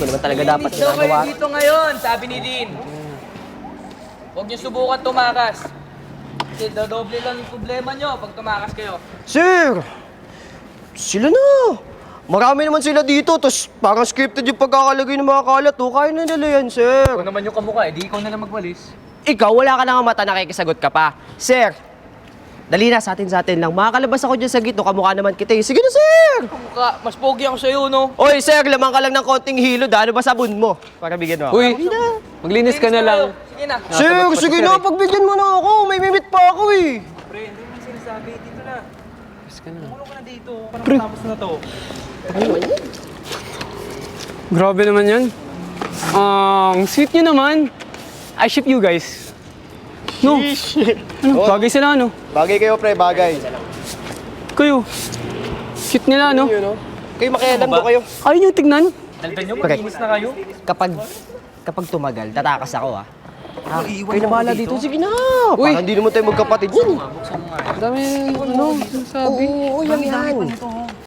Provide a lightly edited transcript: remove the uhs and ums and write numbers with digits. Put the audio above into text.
ko naman talaga dapat Linis daw kayo ginagawa. dito ngayon, sabi ni Dean. Huwag niyo subukan tumakas. Kasi dodoble lang yung problema niyo pag tumakas kayo. Sir! Sila na! Marami naman sila dito, tapos parang scripted yung pagkakalagay ng mga kalat. Oh, kaya na nila yan, sir. Ikaw naman yung kamukha, di ikaw na lang magwalis. Ikaw, wala ka na nga mata, nakikisagot ka pa. Sir, dali na, sa atin lang. Makakalabas ako dyan sa gitno, kamukha naman kita eh. Sige na, sir! Kamukha, mas pogi ako sa'yo, no? Oy, sir, lamang ka lang ng konting hilo. Ano ba sabon mo? Para bigyan mo ako. Uy, maglinis ka na lang. Sige na. Sir, sige na, pagbigyan mo na ako. May mimit pa ako eh. Pre, hindi mo sinasabi. Dito na. Tumulong ka na dito. Parang Pre. matapos na to. Grabe naman yun. Sweet nyo naman. I ship you guys. No? Ano? Bagay sila, ano? Bagay kayo, pre, bagay. Kayo. Cute nila, ano? Kayo makialam do kayo. Ayaw nyo tignan? Talban nyo, Correct. makinis na kayo. Kapag tumagal, tatakas ako ah. Kayo na bahala dito. Sige na. Uy. Parang hindi naman tayo magkapatid yan eh. Dami, ano, sabi. Oo, yan yan.